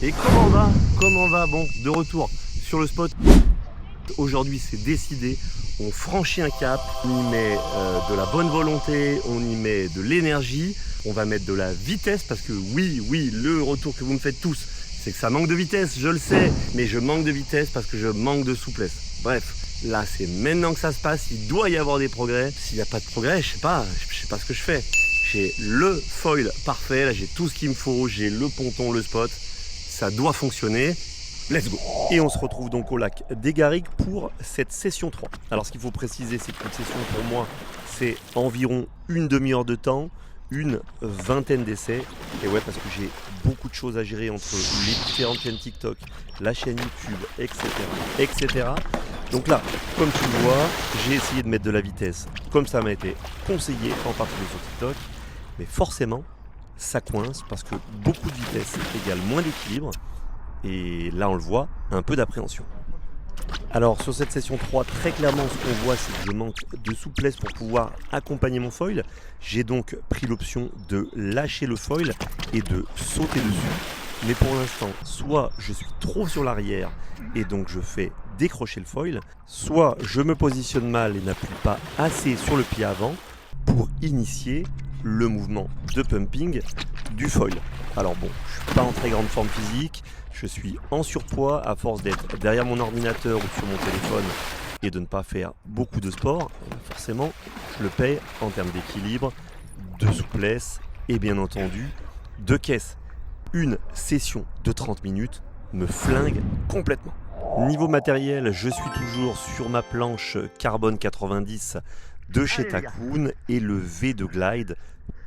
Et comment va? Comment va? Bon, de retour sur le spot. Aujourd'hui, c'est décidé. On franchit un cap, on y met de la bonne volonté, on y met de l'énergie, on va mettre de la vitesse parce que oui, le retour que vous me faites tous, c'est que ça manque de vitesse, je le sais, mais je manque de vitesse parce que je manque de souplesse. Bref, là, c'est maintenant que ça se passe, il doit y avoir des progrès. S'il n'y a pas de progrès, je sais pas ce que je fais. J'ai le foil parfait, là j'ai tout ce qu'il me faut, j'ai le ponton, le spot, ça doit fonctionner. Let's go! Et on se retrouve donc au lac des Garrigues pour cette session 3. Alors ce qu'il faut préciser, c'est qu'une session pour moi, c'est environ une demi-heure de temps, une vingtaine d'essais. Et ouais, parce que j'ai beaucoup de choses à gérer entre les différentes chaînes TikTok, la chaîne YouTube, etc. Donc là, comme tu le vois, j'ai essayé de mettre de la vitesse comme ça m'a été conseillé, en particulier sur TikTok. Mais forcément, ça coince parce que beaucoup de vitesse égale moins d'équilibre. Et là, on le voit, un peu d'appréhension. Alors, sur cette session 3, très clairement, ce qu'on voit, c'est que je manque de souplesse pour pouvoir accompagner mon foil. J'ai donc pris l'option de lâcher le foil et de sauter dessus. Mais pour l'instant, soit je suis trop sur l'arrière et donc je fais décrocher le foil, soit je me positionne mal et n'appuie pas assez sur le pied avant pour initier le mouvement de pumping du foil. Alors bon, je suis pas en très grande forme physique, je suis en surpoids à force d'être derrière mon ordinateur ou sur mon téléphone et de ne pas faire beaucoup de sport. Forcément, je le paye en termes d'équilibre, de souplesse et bien entendu de caisse. Une session de 30 minutes me flingue complètement. Niveau matériel, je suis toujours sur ma planche Carbone 90 de chez Takoon et le V de Glide,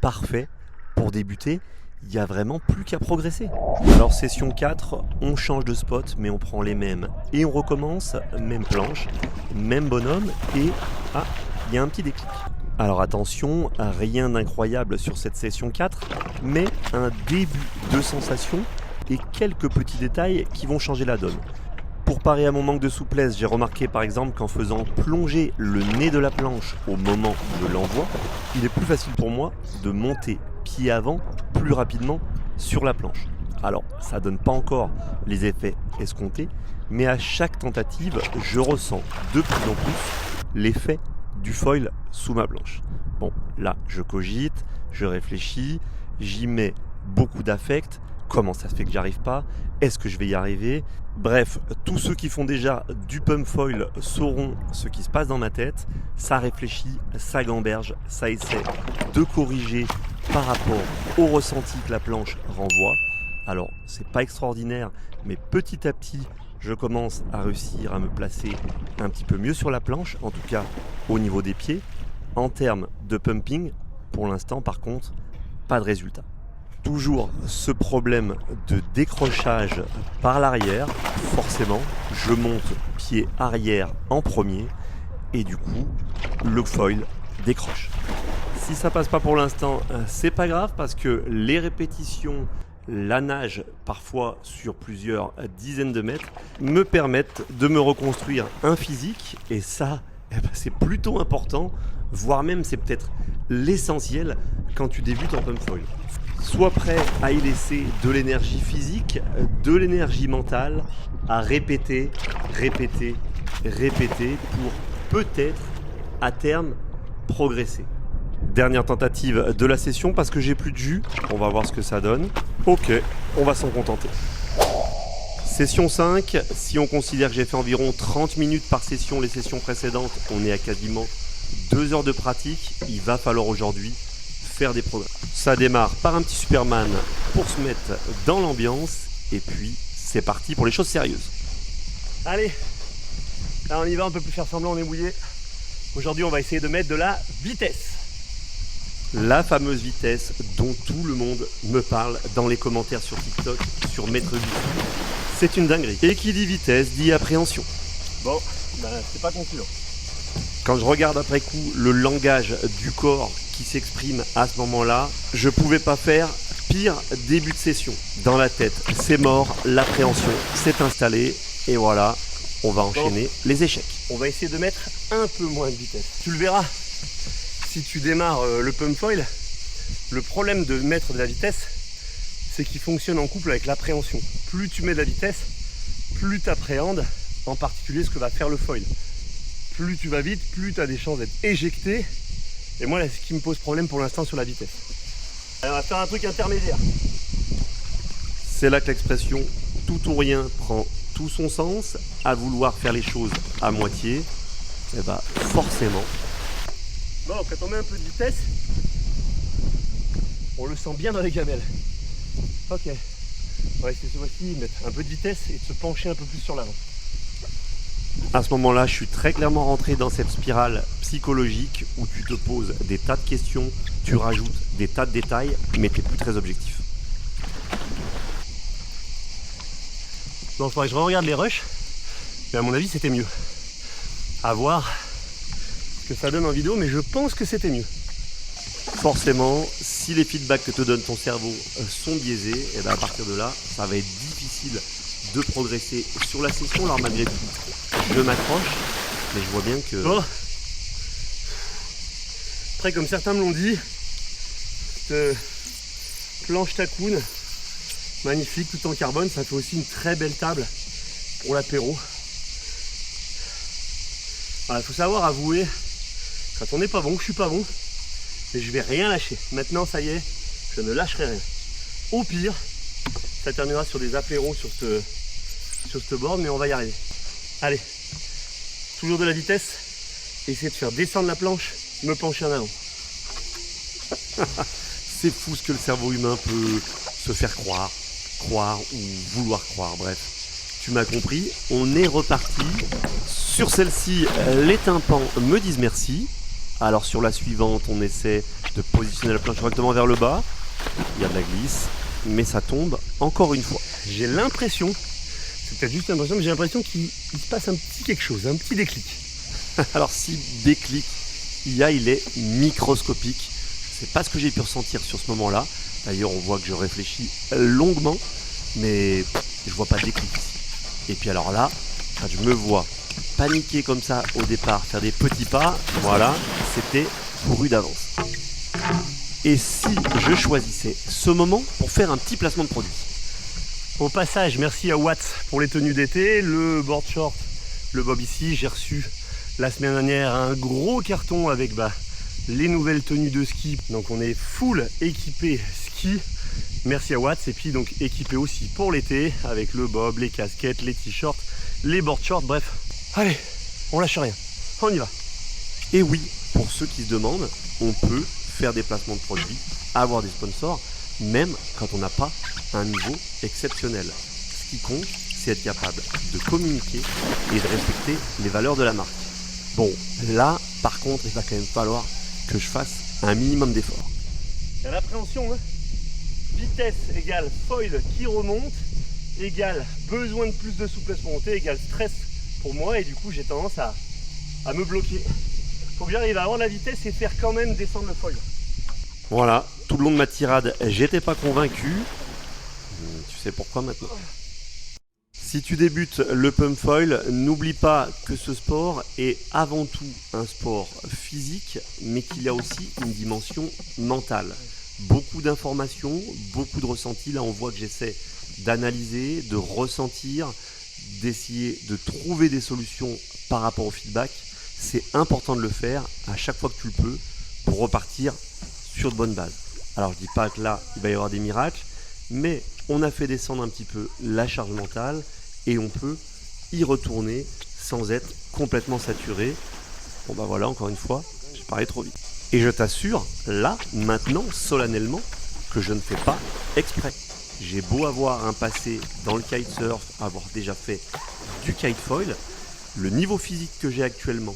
parfait pour débuter. Il n'y a vraiment plus qu'à progresser. Alors session 4, on change de spot mais on prend les mêmes et on recommence, même planche, même bonhomme et il y a un petit déclic. Alors attention, rien d'incroyable sur cette session 4, mais un début de sensation et quelques petits détails qui vont changer la donne. Pour parer à mon manque de souplesse, j'ai remarqué par exemple qu'en faisant plonger le nez de la planche au moment de l'envoi, il est plus facile pour moi de monter pied avant plus rapidement sur la planche. Alors ça donne pas encore les effets escomptés, mais à chaque tentative, je ressens de plus en plus l'effet du foil sous ma planche. Bon, là je cogite, je réfléchis, j'y mets beaucoup d'affect. Comment ça se fait que j'y arrive pas? Est-ce que je vais y arriver? Bref, tous ceux qui font déjà du pump foil sauront ce qui se passe dans ma tête. Ça réfléchit, ça gamberge, ça essaie de corriger par rapport au ressenti que la planche renvoie. Alors, c'est pas extraordinaire, mais petit à petit, je commence à réussir à me placer un petit peu mieux sur la planche, en tout cas au niveau des pieds. En termes de pumping, pour l'instant, par contre, pas de résultat. Toujours ce problème de décrochage par l'arrière, forcément, je monte pied arrière en premier et du coup, le foil décroche. Si ça passe pas pour l'instant, c'est pas grave parce que les répétitions, la nage, parfois sur plusieurs dizaines de mètres, me permettent de me reconstruire un physique et ça, c'est plutôt important, voire même c'est peut-être l'essentiel quand tu débutes en pump foil. Sois prêt à y laisser de l'énergie physique, de l'énergie mentale, à répéter pour peut-être à terme progresser. Dernière tentative de la session parce que j'ai plus de jus, on va voir ce que ça donne. Ok, on va s'en contenter. Session 5, si on considère que j'ai fait environ 30 minutes par session les sessions précédentes, on est à quasiment 2 heures de pratique, il va falloir aujourd'hui faire des progrès. Ça démarre par un petit Superman pour se mettre dans l'ambiance et puis c'est parti pour les choses sérieuses. Allez, là on y va, on peut plus faire semblant, on est mouillé. Aujourd'hui on va essayer de mettre de la vitesse. La fameuse vitesse dont tout le monde me parle dans les commentaires sur TikTok, sur Maître Vici. C'est une dinguerie. Et qui dit vitesse dit appréhension. Bon, c'est pas concluant. Quand je regarde après coup le langage du corps qui s'exprime à ce moment-là, je pouvais pas faire pire début de session. Dans la tête, c'est mort, l'appréhension s'est installée et voilà, on va enchaîner les échecs. On va essayer de mettre un peu moins de vitesse. Tu le verras, si tu démarres le pump foil, le problème de mettre de la vitesse, c'est qu'il fonctionne en couple avec l'appréhension. Plus tu mets de la vitesse, plus tu appréhendes, en particulier ce que va faire le foil. Plus tu vas vite, plus tu as des chances d'être éjecté. Et moi, là, c'est ce qui me pose problème pour l'instant sur la vitesse. Allez, on va faire un truc intermédiaire. C'est là que l'expression tout ou rien prend tout son sens. À vouloir faire les choses à moitié, et bah forcément. Bon, quand on met un peu de vitesse, on le sent bien dans les gamelles. Ok. On va essayer cette fois-ci de mettre un peu de vitesse et de se pencher un peu plus sur l'avant. À ce moment-là, je suis très clairement rentré dans cette spirale psychologique où tu te poses des tas de questions, tu rajoutes des tas de détails, mais tu n'es plus très objectif. Bon, il faudrait que je regarde les rushs, mais à mon avis, c'était mieux. À voir ce que ça donne en vidéo, mais je pense que c'était mieux. Forcément, si les feedbacks que te donne ton cerveau sont biaisés, et bien à partir de là, ça va être difficile de progresser sur la session. Alors malgré tout, je m'accroche, mais je vois bien que... Oh. Après, comme certains me l'ont dit, cette planche Takun, magnifique, tout en carbone, ça fait aussi une très belle table pour l'apéro. Il faut savoir avouer, quand on n'est pas bon, que je suis pas bon, et je vais rien lâcher. Maintenant, ça y est, je ne lâcherai rien. Au pire, ça terminera sur des apéros sur ce board, mais on va y arriver. Allez, toujours de la vitesse, essayer de faire descendre la planche, me pencher en avant. C'est fou ce que le cerveau humain peut se faire croire ou vouloir croire, bref. Tu m'as compris, on est reparti. Sur celle-ci, les tympans me disent merci. Alors sur la suivante, on essaie de positionner la planche correctement vers le bas. Il y a de la glisse, mais ça tombe encore une fois. J'ai l'impression, c'est peut-être juste l'impression, mais j'ai l'impression qu'il se passe un petit quelque chose, un petit déclic. Alors si déclic il est microscopique. Je ne sais pas ce que j'ai pu ressentir sur ce moment-là. D'ailleurs, on voit que je réfléchis longuement, mais je vois pas de déclic ici. Et puis alors là, quand je me vois paniquer comme ça au départ, faire des petits pas, voilà, c'était couru d'avance. Et si je choisissais ce moment pour faire un petit placement de produit? Au passage, merci à Watts pour les tenues d'été, le board short, le bob ici. J'ai reçu la semaine dernière un gros carton avec les nouvelles tenues de ski. Donc on est full équipé ski. Merci à Watts. Et puis donc équipé aussi pour l'été avec le bob, les casquettes, les t-shirts, les board shorts, bref. Allez, on lâche rien, on y va. Et oui, pour ceux qui se demandent, on peut faire des placements de produits, avoir des sponsors, même quand on n'a pas un niveau exceptionnel. Ce qui compte, c'est être capable de communiquer et de respecter les valeurs de la marque. Bon, là, par contre, il va quand même falloir que je fasse un minimum d'effort. Il y a l'appréhension, hein. Vitesse égale foil qui remonte, égale besoin de plus de souplesse pour monter, égale stress pour moi, et du coup j'ai tendance à me bloquer. Faut que j'arrive à avoir la vitesse et faire quand même descendre le foil. Voilà, tout le long de ma tirade, j'étais pas convaincu. Tu sais pourquoi maintenant? Si tu débutes le pump foil, n'oublie pas que ce sport est avant tout un sport physique, mais qu'il y a aussi une dimension mentale. Beaucoup d'informations, beaucoup de ressentis. Là, on voit que j'essaie d'analyser, de ressentir, d'essayer de trouver des solutions par rapport au feedback. C'est important de le faire à chaque fois que tu le peux pour repartir sur de bonnes bases. Alors, je dis pas que là, il va y avoir des miracles, mais on a fait descendre un petit peu la charge mentale et on peut y retourner sans être complètement saturé. Bon bah voilà, encore une fois, j'ai parlé trop vite. Et je t'assure, là, maintenant, solennellement, que je ne fais pas exprès. J'ai beau avoir un passé dans le kitesurf, avoir déjà fait du kitefoil, le niveau physique que j'ai actuellement,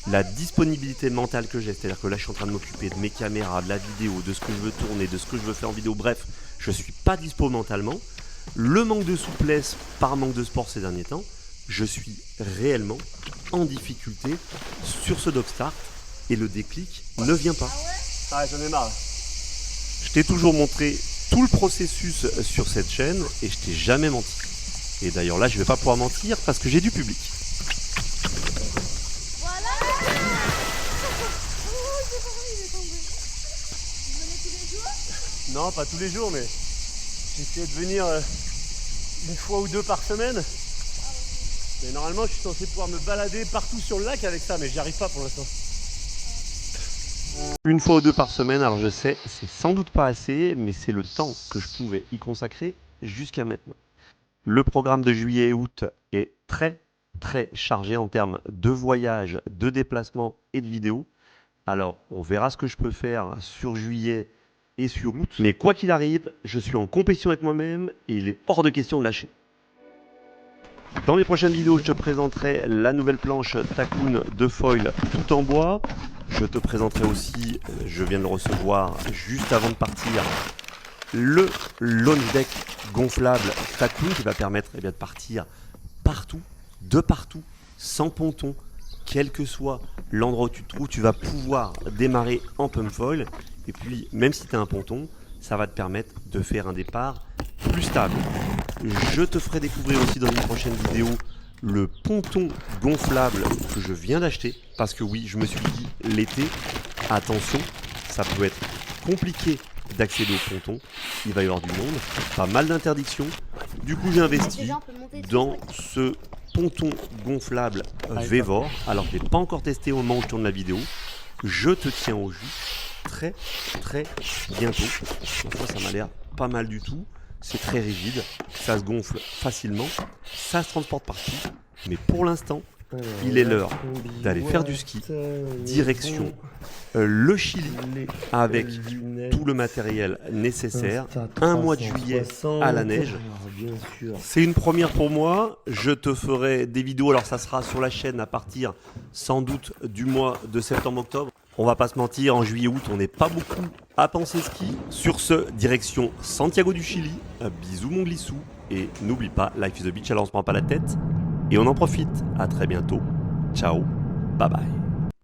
la disponibilité mentale que j'ai, c'est-à-dire que là je suis en train de m'occuper de mes caméras, de la vidéo, de ce que je veux tourner, de ce que je veux faire en vidéo, bref, je ne suis pas dispo mentalement. Le manque de souplesse par manque de sport ces derniers temps, je suis réellement en difficulté sur ce dog start et le déclic ne vient pas. Ah, j'en ai marre. Je t'ai toujours montré tout le processus sur cette chaîne et je t'ai jamais menti. Et d'ailleurs là, je vais pas pouvoir mentir parce que j'ai du public. Voilà. Il est tombé. Vous venez tous les jours? Non, pas tous les jours, mais J'essaie de venir une fois ou deux par semaine. Mais normalement, je suis censé pouvoir me balader partout sur le lac avec ça, mais j'y arrive pas pour l'instant. Une fois ou deux par semaine, alors je sais, c'est sans doute pas assez, mais c'est le temps que je pouvais y consacrer jusqu'à maintenant. Le programme de juillet et août est très chargé en termes de voyages, de déplacements et de vidéos. Alors, on verra ce que je peux faire sur juillet et sur août. Mais quoi qu'il arrive, je suis en compétition avec moi-même et il est hors de question de lâcher. Dans mes prochaines vidéos, je te présenterai la nouvelle planche Takoun de foil tout en bois. Je te présenterai aussi, je viens de le recevoir juste avant de partir, le launch deck gonflable Takoun qui va permettre de partir partout, de partout, sans ponton, quel que soit l'endroit où tu te trouves, tu vas pouvoir démarrer en pump foil. Et puis, même si tu as un ponton, ça va te permettre de faire un départ plus stable. Je te ferai découvrir aussi dans une prochaine vidéo le ponton gonflable que je viens d'acheter. Parce que oui, je me suis dit, l'été, attention, ça peut être compliqué d'accéder au ponton. Il va y avoir du monde, pas mal d'interdictions. Du coup, j'ai investi dans ce ponton gonflable Vévor. Alors, je ne l'ai pas encore testé au moment où je tourne la vidéo. Je te tiens au jus très bientôt. Donc, moi, ça m'a l'air pas mal du tout. C'est très rigide, ça se gonfle facilement, ça se transporte partout. Mais pour l'instant, il est l'heure d'aller faire du ski, direction le Chili, avec tout le matériel nécessaire. Un mois de juillet à la neige. C'est une première pour moi. Je te ferai des vidéos, alors ça sera sur la chaîne à partir sans doute du mois de septembre-octobre. On va pas se mentir, en juillet-août, on n'est pas beaucoup à penser ski. Sur ce, direction Santiago du Chili. Bisous mon glissou. Et n'oublie pas, life is a beach, alors on se prend pas la tête. Et on en profite. À très bientôt. Ciao. Bye bye.